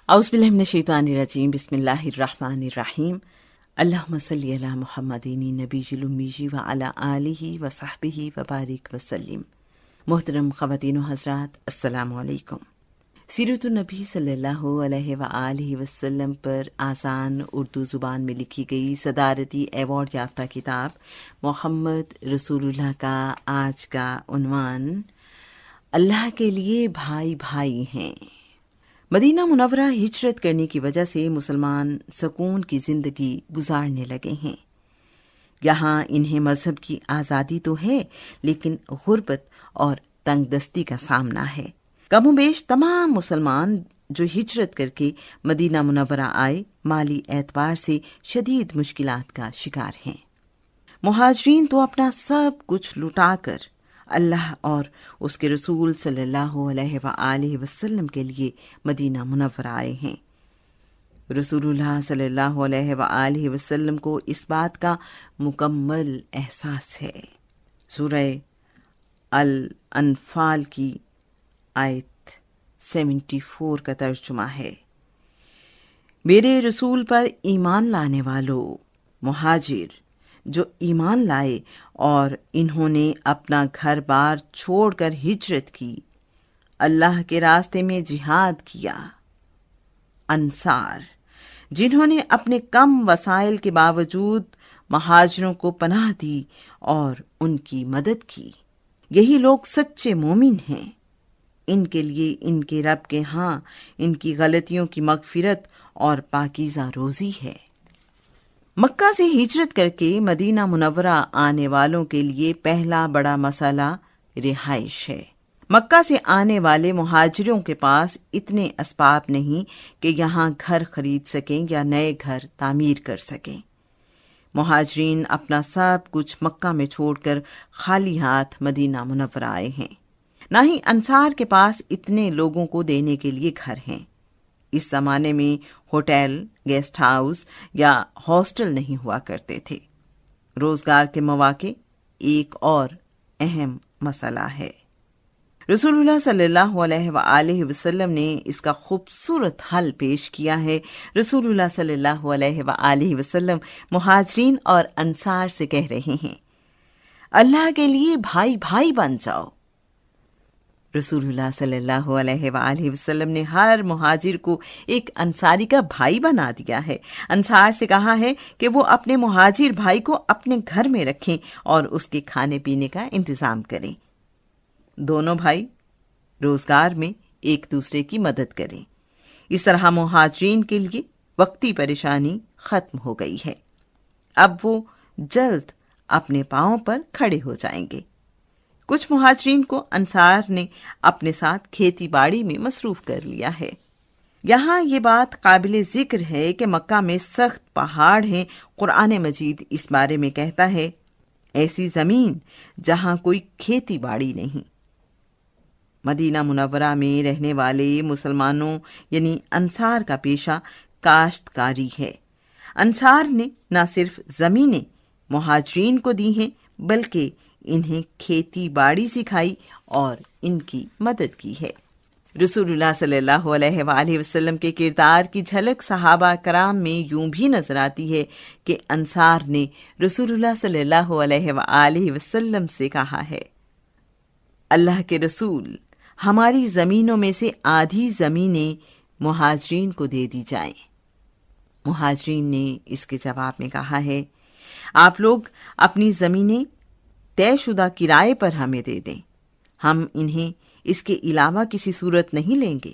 اعوذ باللہ من الشیطان الرجیم، بسم اللہ الرحمن الرحیم۔ اللہم صلی علی محمد نبی الامی وعلی آلہ وصحبہ وبارک وسلم۔ محترم خواتین و حضرات، السلام علیکم۔ سیرت النبی صلی اللہ علیہ وآلہ وسلم پر آسان اردو زبان میں لکھی گئی صدارتی ایوارڈ یافتہ کتاب محمد رسول اللہ کا آج کا عنوان اللہ کے لیے بھائی بھائی ہیں۔ مدینہ منورہ ہجرت کرنے کی وجہ سے مسلمان سکون کی زندگی گزارنے لگے ہیں۔ یہاں انہیں مذہب کی آزادی تو ہے، لیکن غربت اور تنگ دستی کا سامنا ہے۔ کم و بیش تمام مسلمان جو ہجرت کر کے مدینہ منورہ آئے، مالی اعتبار سے شدید مشکلات کا شکار ہیں۔ مہاجرین تو اپنا سب کچھ لٹا کر اللہ اور اس کے رسول صلی اللہ علیہ وآلہ وسلم کے لیے مدینہ منورہ آئے ہیں۔ رسول اللہ صلی اللہ علیہ وآلہ وسلم کو اس بات کا مکمل احساس ہے۔ سورہ الانفال کی آیت 74 کا ترجمہ ہے، میرے رسول پر ایمان لانے والوں، مہاجر جو ایمان لائے اور انہوں نے اپنا گھر بار چھوڑ کر ہجرت کی، اللہ کے راستے میں جہاد کیا۔ انصار جنہوں نے اپنے کم وسائل کے باوجود مہاجروں کو پناہ دی اور ان کی مدد کی، یہی لوگ سچے مومن ہیں۔ ان کے لیے ان کے رب کے ہاں ان کی غلطیوں کی مغفرت اور پاکیزہ روزی ہے۔ مکہ سے ہجرت کر کے مدینہ منورہ آنے والوں کے لیے پہلا بڑا مسئلہ رہائش ہے۔ مکہ سے آنے والے مہاجروں کے پاس اتنے اسباب نہیں کہ یہاں گھر خرید سکیں یا نئے گھر تعمیر کر سکیں۔ مہاجرین اپنا سب کچھ مکہ میں چھوڑ کر خالی ہاتھ مدینہ منورہ آئے ہیں۔ نہ ہی انصار کے پاس اتنے لوگوں کو دینے کے لیے گھر ہیں۔ اس زمانے میں ہوٹل، گیسٹ ہاؤس یا ہاسٹل نہیں ہوا کرتے تھے۔ روزگار کے مواقع ایک اور اہم مسئلہ ہے۔ رسول اللہ صلی اللہ علیہ وآلہ وسلم نے اس کا خوبصورت حل پیش کیا ہے۔ رسول اللہ صلی اللہ علیہ وآلہ وسلم مہاجرین اور انصار سے کہہ رہے ہیں، اللہ کے لیے بھائی بھائی بن جاؤ۔ رسول اللہ صلی اللہ علیہ وآلہ وسلم نے ہر مہاجر کو ایک انصاری کا بھائی بنا دیا ہے۔ انصار سے کہا ہے کہ وہ اپنے مہاجر بھائی کو اپنے گھر میں رکھیں اور اس کے کھانے پینے کا انتظام کریں۔ دونوں بھائی روزگار میں ایک دوسرے کی مدد کریں۔ اس طرح مہاجرین کے لیے وقتی پریشانی ختم ہو گئی ہے۔ اب وہ جلد اپنے پاؤں پر کھڑے ہو جائیں گے۔ کچھ مہاجرین کو انصار نے اپنے ساتھ کھیتی باڑی میں مصروف کر لیا ہے۔ یہاں یہ بات قابل ذکر ہے کہ مکہ میں سخت پہاڑ ہیں۔ قرآن مجید اس بارے میں کہتا ہے، ایسی زمین جہاں کوئی کھیتی باڑی نہیں۔ مدینہ منورہ میں رہنے والے مسلمانوں یعنی انصار کا پیشہ کاشتکاری ہے۔ انصار نے نہ صرف زمینیں مہاجرین کو دی ہیں، بلکہ انہیں کھیتی باڑی سکھائی اور ان کی مدد کی ہے۔ رسول اللہ صلی اللہ علیہ وآلہ وسلم کے کردار کی جھلک صحابہ کرام میں یوں بھی نظر آتی ہے کہ انصار نے رسول اللہ صلی اللہ علیہ وآلہ وسلم سے کہا ہے، اللہ کے رسول، ہماری زمینوں میں سے آدھی زمینیں مہاجرین کو دے دی جائیں۔ مہاجرین نے اس کے جواب میں کہا ہے، آپ لوگ اپنی زمینیں طے شدہ کرائے پر ہمیں دے دیں، ہم انہیں اس کے علاوہ کسی صورت نہیں لیں گے،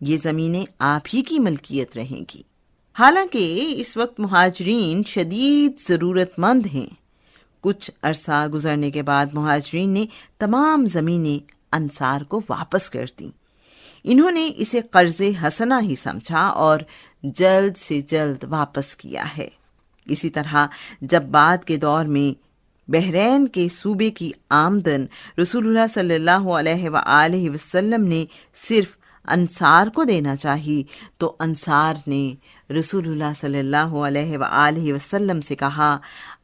یہ زمینیں آپ ہی کی ملکیت رہیں گی۔ حالانکہ اس وقت مہاجرین شدید ضرورت مند ہیں۔ کچھ عرصہ گزرنے کے بعد مہاجرین نے تمام زمینیں انصار کو واپس کر دیں۔ انہوں نے اسے قرض حسنہ ہی سمجھا اور جلد سے جلد واپس کیا ہے۔ اسی طرح جب بعد کے دور میں بحرین کے صوبے کی آمدن رسول اللہ صلی اللہ علیہ وآلہ وسلم نے صرف انصار کو دینا چاہی تو انصار نے رسول اللہ صلی اللہ علیہ وآلہ وسلم سے کہا،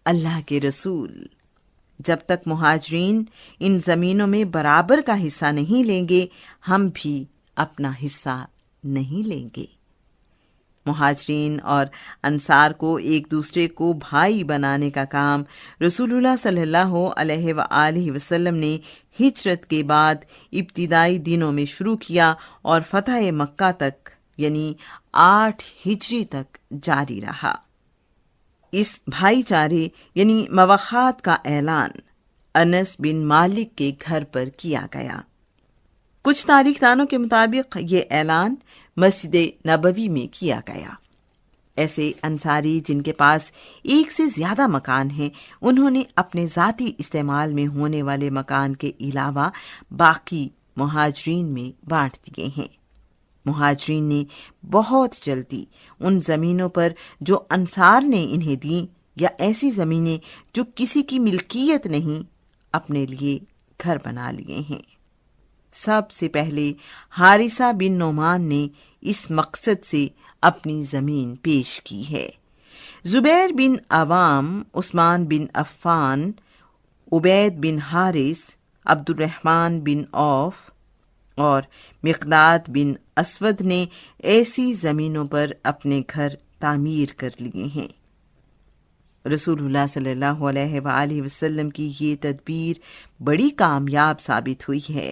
اللہ کے رسول، جب تک مہاجرین ان زمینوں میں برابر کا حصہ نہیں لیں گے، ہم بھی اپنا حصہ نہیں لیں گے۔ مہاجرین اور انصار کو ایک دوسرے کو بھائی بنانے کا کام رسول اللہ صلی اللہ علیہ وآلہ وسلم نے ہجرت کے بعد ابتدائی دنوں میں شروع کیا اور فتح مکہ تک یعنی 8 ہجری تک جاری رہا۔ اس بھائی چارے یعنی مواخات کا اعلان انس بن مالک کے گھر پر کیا گیا۔ کچھ تاریخ دانوں کے مطابق یہ اعلان مسجد نبوی میں کیا گیا۔ ایسے انصاری جن کے پاس ایک سے زیادہ مکان ہیں، انہوں نے اپنے ذاتی استعمال میں ہونے والے مکان کے علاوہ باقی مہاجرین میں بانٹ دیے ہیں۔ مہاجرین نے بہت جلدی ان زمینوں پر جو انصار نے انہیں دیں یا ایسی زمینیں جو کسی کی ملکیت نہیں، اپنے لیے گھر بنا لیے ہیں۔ سب سے پہلے حارثہ بن نعمان نے اس مقصد سے اپنی زمین پیش کی ہے۔ زبیر بن عوام، عثمان بن عفان، عبید بن حارث، عبد الرحمن بن عوف اور مقداد بن اسود نے ایسی زمینوں پر اپنے گھر تعمیر کر لیے ہیں۔ رسول اللہ صلی اللہ علیہ وآلہ وسلم کی یہ تدبیر بڑی کامیاب ثابت ہوئی ہے۔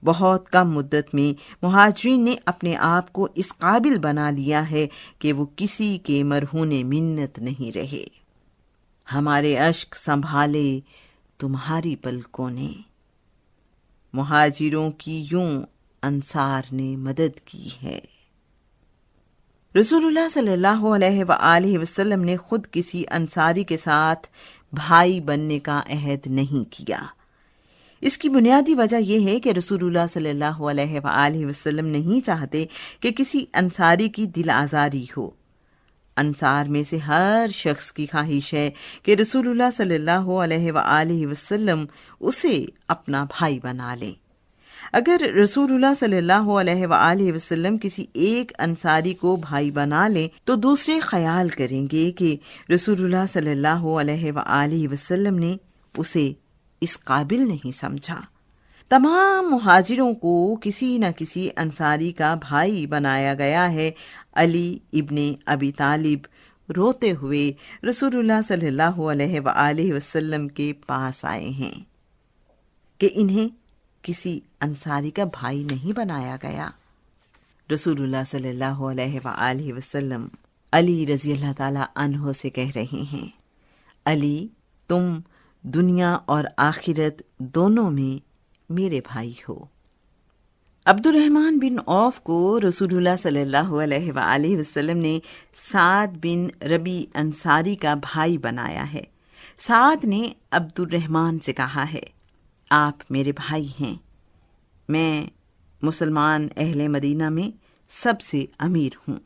بہت کم مدت میں مہاجرین نے اپنے آپ کو اس قابل بنا لیا ہے کہ وہ کسی کے مرہون منت نہیں رہے۔ ہمارے اشک سنبھالے تمہاری پلکوں نے، مہاجروں کی یوں انصار نے مدد کی ہے۔ رسول اللہ صلی اللہ علیہ وآلہ وسلم نے خود کسی انصاری کے ساتھ بھائی بننے کا عہد نہیں کیا۔ اس کی بنیادی وجہ یہ ہے کہ رسول اللہ صلی اللہ علیہ وآلہ وسلم نہیں چاہتے کہ کسی انصاری کی دل آزاری ہو۔ انصار میں سے ہر شخص کی خواہش ہے کہ رسول اللہ صلی اللہ علیہ وآلہ وسلم اسے اپنا بھائی بنا لیں۔ اگر رسول اللہ صلی اللہ علیہ وآلہ وسلم کسی ایک انصاری کو بھائی بنا لیں تو دوسرے خیال کریں گے کہ رسول اللہ صلی اللہ علیہ وآلہ وسلم نے اسے اس قابل نہیں سمجھا۔ تمام مہاجروں کو کسی نہ کسی انصاری کا بھائی بنایا گیا ہے۔ علی ابن ابی طالب روتے ہوئے رسول اللہ صلی اللہ علیہ وآلہ وسلم کے پاس آئے ہیں کہ انہیں کسی انصاری کا بھائی نہیں بنایا گیا۔ رسول اللہ صلی اللہ علیہ وآلہ وسلم علی رضی اللہ تعالی عنہ سے کہہ رہے ہیں، علی تم دنیا اور آخرت دونوں میں میرے بھائی ہو۔ عبد الرحمن بن عوف کو رسول اللہ صلی اللہ علیہ وآلہ وسلم نے سعد بن ربی انصاری کا بھائی بنایا ہے۔ سعد نے عبد الرحمن سے کہا ہے، آپ میرے بھائی ہیں، میں مسلمان اہل مدینہ میں سب سے امیر ہوں،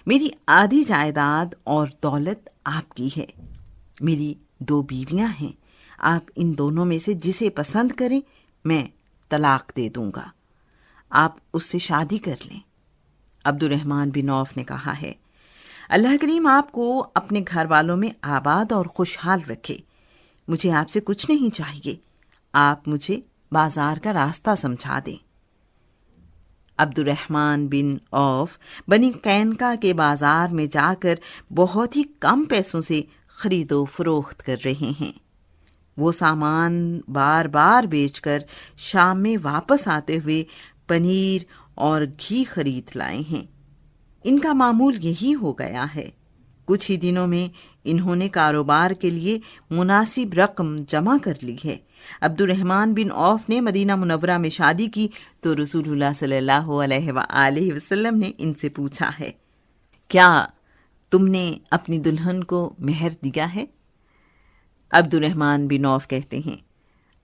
میری آدھی جائیداد اور دولت آپ کی ہے، میری 2 بیویاں ہیں، آپ ان دونوں میں سے جسے پسند کریں میں طلاق دے دوں گا، آپ اس سے شادی کر لیں۔ عبد الرحمن بن عوف نے کہا ہے، اللہ کریم آپ کو اپنے گھر والوں میں آباد اور خوشحال رکھے، مجھے آپ سے کچھ نہیں چاہیے، آپ مجھے بازار کا راستہ سمجھا دیں۔ عبد الرحمن بن عوف بنی قینقاع کے بازار میں جا کر بہت ہی کم پیسوں سے خرید و فروخت کر رہے ہیں۔ وہ سامان بار بار بیچ کر شام میں واپس آتے ہوئے پنیر اور گھی خرید لائے ہیں۔ ان کا معمول یہی ہو گیا ہے۔ کچھ ہی دنوں میں انہوں نے کاروبار کے لیے مناسب رقم جمع کر لی ہے۔ عبد الرحمن بن عوف نے مدینہ منورہ میں شادی کی تو رسول اللہ صلی اللہ علیہ وآلہ وسلم نے ان سے پوچھا ہے، کیا تم نے اپنی دلہن کو مہر دیا ہے؟ عبد الرحمن بن عوف کہتے ہیں،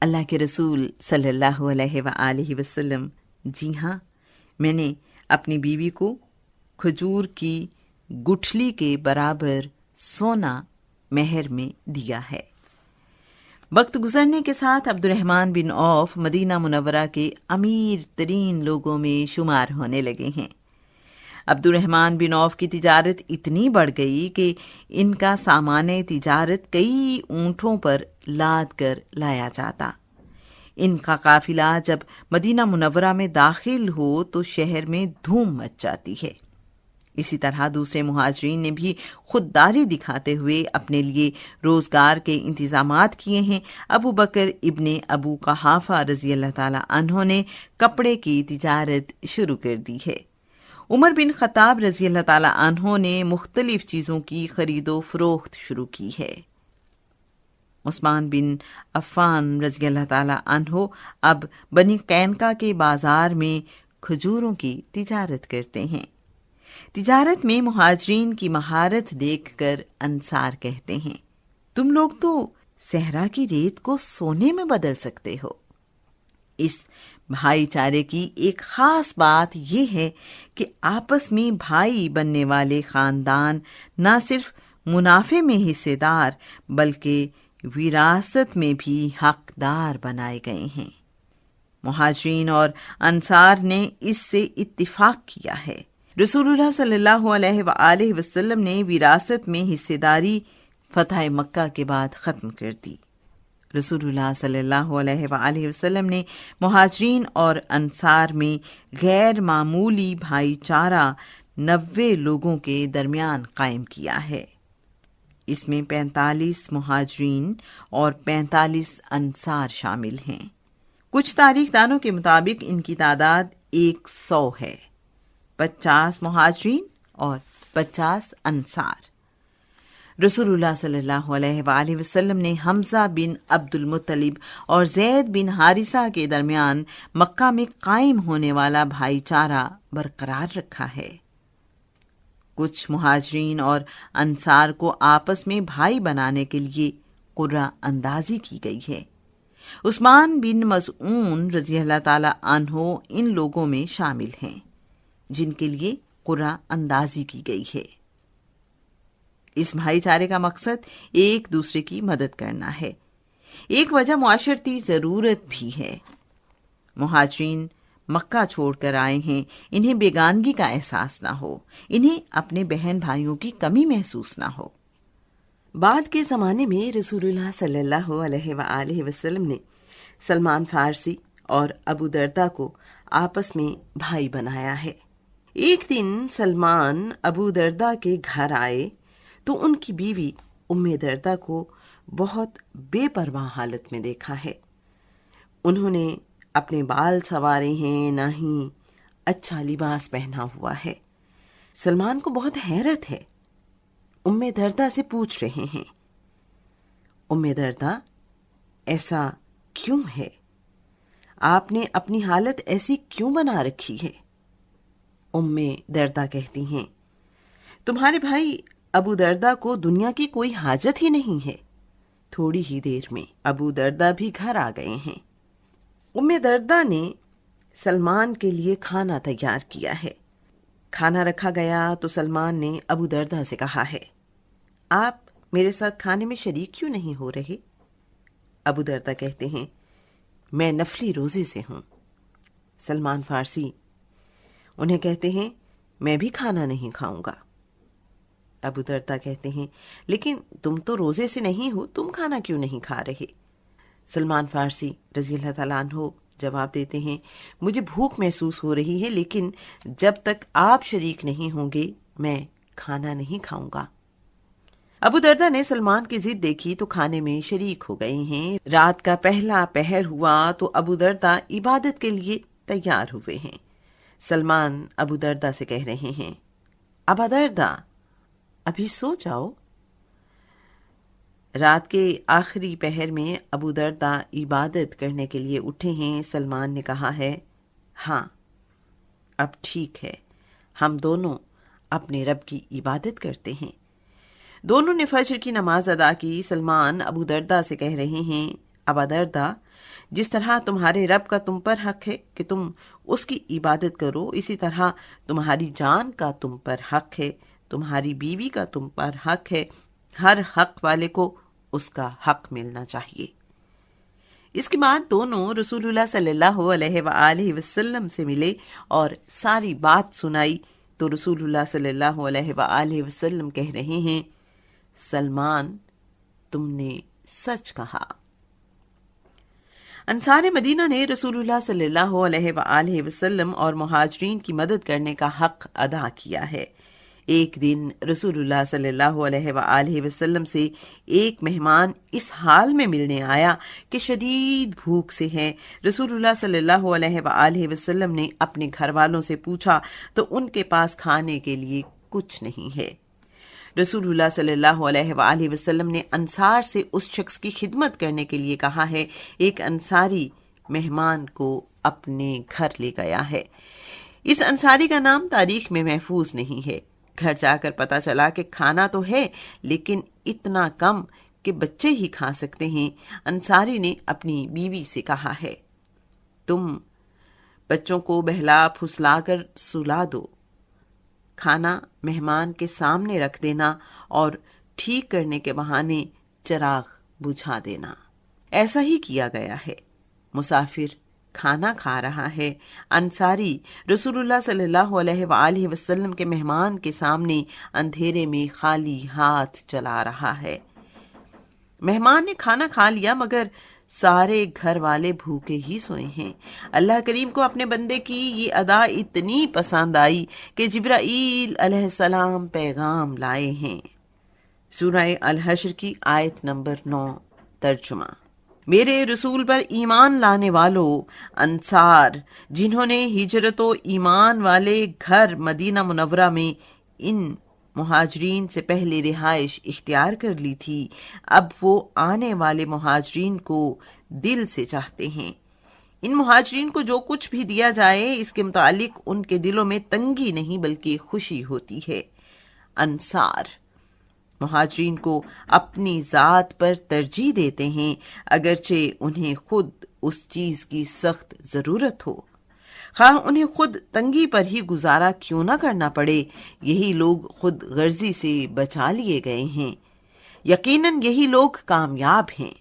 اللہ کے رسول صلی اللہ علیہ وآلہ وسلم، جی ہاں، میں نے اپنی بیوی کو کھجور کی گٹھلی کے برابر سونا مہر میں دیا ہے۔ وقت گزرنے کے ساتھ عبد الرحمن بن عوف مدینہ منورہ کے امیر ترین لوگوں میں شمار ہونے لگے ہیں۔ عبد الرحمن بن عوف کی تجارت اتنی بڑھ گئی کہ ان کا سامان تجارت کئی اونٹوں پر لاد کر لایا جاتا۔ ان کا قافلہ جب مدینہ منورہ میں داخل ہو تو شہر میں دھوم مچ جاتی ہے۔ اسی طرح دوسرے مہاجرین نے بھی خودداری دکھاتے ہوئے اپنے لیے روزگار کے انتظامات کیے ہیں۔ ابو بکر ابن ابو قحافہ رضی اللہ تعالی عنہ نے کپڑے کی تجارت شروع کر دی ہے۔ عمر بن خطاب رضی اللہ تعالی عنہ نے مختلف چیزوں کی خرید و فروخت شروع کی ہے۔ عثمان بن عفان رضی اللہ تعالی عنہ اب بنی قینقاع کے بازار میں کھجوروں کی تجارت کرتے ہیں۔ تجارت میں مہاجرین کی مہارت دیکھ کر انصار کہتے ہیں، تم لوگ تو صحرا کی ریت کو سونے میں بدل سکتے ہو۔ اس بھائی چارے کی ایک خاص بات یہ ہے کہ آپس میں بھائی بننے والے خاندان نہ صرف منافع میں حصے دار بلکہ وراثت میں بھی حقدار بنائے گئے ہیں۔ مہاجرین اور انصار نے اس سے اتفاق کیا ہے۔ رسول اللہ صلی اللہ علیہ وآلہ وسلم نے وراثت میں حصے داری فتح مکہ کے بعد ختم کر دی۔ رسول اللہ صلی اللہ علیہ وآلہ وسلم نے مہاجرین اور انصار میں غیر معمولی بھائی چارہ 90 لوگوں کے درمیان قائم کیا ہے۔ اس میں 45 مہاجرین اور 45 انصار شامل ہیں۔ کچھ تاریخ دانوں کے مطابق ان کی تعداد 100 ہے، 50 مہاجرین اور 50 انصار۔ رسول اللہ صلی اللہ علیہ وآلہ وسلم نے حمزہ بن عبد المطلب اور زید بن حارثہ کے درمیان مکہ میں قائم ہونے والا بھائی چارہ برقرار رکھا ہے۔ کچھ مہاجرین اور انصار کو آپس میں بھائی بنانے کے لیے قرعہ اندازی کی گئی ہے۔ عثمان بن مظعون رضی اللہ تعالی عنہ ان لوگوں میں شامل ہیں جن کے لیے قرعہ اندازی کی گئی ہے۔ اس بھائی چارے کا مقصد ایک دوسرے کی مدد کرنا ہے۔ ایک وجہ معاشرتی ضرورت بھی ہے۔ مہاجرین مکہ چھوڑ کر آئے ہیں، انہیں بیگانگی کا احساس نہ ہو، انہیں اپنے بہن بھائیوں کی کمی محسوس نہ ہو۔ بعد کے زمانے میں رسول اللہ صلی اللہ علیہ وآلہ وسلم نے سلمان فارسی اور ابو درداء کو آپس میں بھائی بنایا ہے۔ ایک دن سلمان ابو درداء کے گھر آئے تو ان کی بیوی ام درداء کو بہت بے پرواہ حالت میں دیکھا ہے۔ انہوں نے اپنے بال سنوارے ہیں، نہ ہی اچھا لباس پہنا ہوا ہے۔ سلمان کو بہت حیرت ہے۔ ام درداء سے پوچھ رہے ہیں، ام درداء ایسا کیوں ہے؟ آپ نے اپنی حالت ایسی کیوں بنا رکھی ہے؟ ام درداء کہتی ہیں، تمہارے بھائی ابو درداء کو دنیا کی کوئی حاجت ہی نہیں ہے۔ تھوڑی ہی دیر میں ابو درداء بھی گھر آ گئے ہیں۔ ام درداء نے سلمان کے لیے کھانا تیار کیا ہے۔ کھانا رکھا گیا تو سلمان نے ابو درداء سے کہا ہے، آپ میرے ساتھ کھانے میں شریک کیوں نہیں ہو رہے؟ ابو درداء کہتے ہیں، میں نفلی روزے سے ہوں۔ سلمان فارسی انہیں کہتے ہیں، میں بھی کھانا نہیں کھاؤں گا۔ ابو درداء کہتے ہیں، لیکن تم تو روزے سے نہیں ہو، تم کھانا کیوں نہیں کھا رہے؟ سلمان فارسی رضی اللہ تعالیٰ عنہ جواب دیتے ہیں، مجھے بھوک محسوس ہو رہی ہے، لیکن جب تک آپ شریک نہیں ہوں گے میں کھانا نہیں کھاؤں گا۔ ابو درداء نے سلمان کی ضد دیکھی تو کھانے میں شریک ہو گئے ہیں۔ رات کا پہلا پہر ہوا تو ابو درداء عبادت کے لیے تیار ہوئے ہیں۔ سلمان ابو درداء سے کہہ رہے ہیں، ابا درداء ابھی سو جاؤ۔ رات کے آخری پہر میں ابو درداء عبادت کرنے کے لیے اٹھے ہیں۔ سلمان نے کہا ہے، ہاں اب ٹھیک ہے، ہم دونوں اپنے رب کی عبادت کرتے ہیں۔ دونوں نے فجر کی نماز ادا کی۔ سلمان ابو درداء سے کہہ رہے ہیں، ابا درداء جس طرح تمہارے رب کا تم پر حق ہے کہ تم اس کی عبادت کرو، اسی طرح تمہاری جان کا تم پر حق ہے، تمہاری بیوی کا تم پر حق ہے، ہر حق والے کو اس کا حق ملنا چاہیے۔ اس کے بعد دونوں رسول اللہ صلی اللہ علیہ وآلہ وسلم سے ملے اور ساری بات سنائی تو رسول اللہ صلی اللہ علیہ وآلہ وسلم کہہ رہے ہیں، سلمان تم نے سچ کہا۔ انصار مدینہ نے رسول اللہ صلی اللہ علیہ وآلہ وسلم اور مہاجرین کی مدد کرنے کا حق ادا کیا ہے۔ ایک دن رسول اللہ صلی اللہ علیہ وآلہ وسلم سے ایک مہمان اس حال میں ملنے آیا کہ شدید بھوک سے ہے۔ رسول اللہ صلی اللہ علیہ وآلہ وسلم نے اپنے گھر والوں سے پوچھا تو ان کے پاس کھانے کے لیے کچھ نہیں ہے۔ رسول اللہ صلی اللہ علیہ وآلہ وسلم نے انصار سے اس شخص کی خدمت کرنے کے لیے کہا ہے۔ ایک انصاری مہمان کو اپنے گھر لے گیا ہے۔ اس انصاری کا نام تاریخ میں محفوظ نہیں ہے۔ گھر جا کر پتا چلا کہ کھانا تو ہے لیکن اتنا کم کہ بچے ہی کھا سکتے ہیں۔ انصاری نے اپنی بیوی سے کہا ہے، تم بچوں کو بہلا پھسلا کر سلا دو، کھانا مہمان کے سامنے رکھ دینا اور ٹھیک کرنے کے بہانے چراغ بجھا دینا۔ ایسا ہی کیا گیا ہے۔ مسافر کھانا کھا رہا ہے، انصاری رسول اللہ صلی اللہ علیہ وآلہ وسلم کے مہمان کے سامنے اندھیرے میں خالی ہاتھ چلا رہا ہے۔ مہمان نے کھانا کھا لیا مگر سارے گھر والے بھوکے ہی سوئے ہیں۔ اللہ کریم کو اپنے بندے کی یہ ادا اتنی پسند آئی کہ جبرائیل علیہ السلام پیغام لائے ہیں۔ سورہ الحشر کی آیت نمبر 9 ترجمہ۔ میرے رسول پر ایمان لانے والوں، انصار جنہوں نے ہجرت و ایمان والے گھر مدینہ منورہ میں ان مہاجرین سے پہلے رہائش اختیار کر لی تھی، اب وہ آنے والے مہاجرین کو دل سے چاہتے ہیں۔ ان مہاجرین کو جو کچھ بھی دیا جائے اس کے متعلق ان کے دلوں میں تنگی نہیں بلکہ خوشی ہوتی ہے۔ انصار مہاجرین کو اپنی ذات پر ترجیح دیتے ہیں اگرچہ انہیں خود اس چیز کی سخت ضرورت ہو، خواہ انہیں خود تنگی پر ہی گزارا کیوں نہ کرنا پڑے۔ یہی لوگ خود غرضی سے بچا لیے گئے ہیں، یقیناً یہی لوگ کامیاب ہیں۔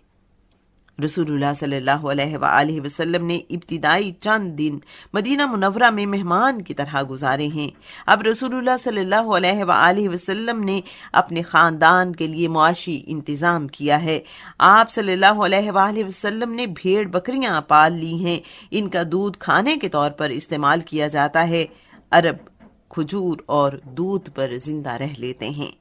رسول اللہ صلی اللہ علیہ وآلہ وسلم نے ابتدائی چند دن مدینہ منورہ میں مہمان کی طرح گزارے ہیں۔ اب رسول اللہ صلی اللہ علیہ وآلہ وسلم نے اپنے خاندان کے لیے معاشی انتظام کیا ہے۔ آپ صلی اللہ علیہ وآلہ وسلم نے بھیڑ بکریاں پال لی ہیں، ان کا دودھ کھانے کے طور پر استعمال کیا جاتا ہے۔ عرب کھجور اور دودھ پر زندہ رہ لیتے ہیں۔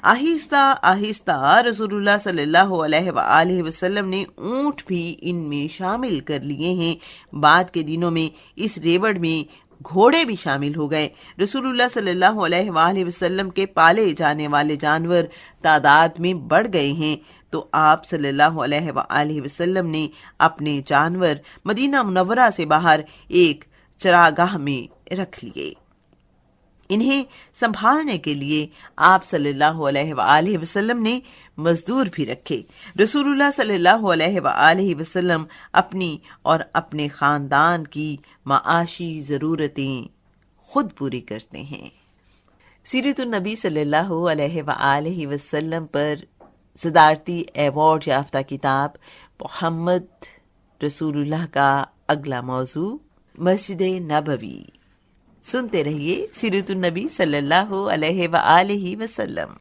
آہستہ آہستہ رسول اللہ صلی اللہ علیہ وآلہ وسلم نے اونٹ بھی ان میں شامل کر لیے ہیں۔ بعد کے دنوں میں اس ریوڑ میں گھوڑے بھی شامل ہو گئے۔ رسول اللہ صلی اللہ علیہ وآلہ وسلم کے پالے جانے والے جانور تعداد میں بڑھ گئے ہیں، تو آپ صلی اللہ علیہ وآلہ وسلم نے اپنے جانور مدینہ منورہ سے باہر ایک چراگاہ میں رکھ لیے۔ انہیں سنبھالنے کے لیے آپ صلی اللہ علیہ وآلہ وسلم نے مزدور بھی رکھے۔ رسول اللہ صلی اللہ علیہ وآلہ وسلم اپنی اور اپنے خاندان کی معاشی ضرورتیں خود پوری کرتے ہیں۔ سیرت النبی صلی اللہ علیہ وآلہ وسلم پر صدارتی ایوارڈ یافتہ کتاب محمد رسول اللہ کا اگلا موضوع مسجد نبوی۔ سنتے رہیے سیرت النبی صلی اللہ علیہ وآلہ وسلم۔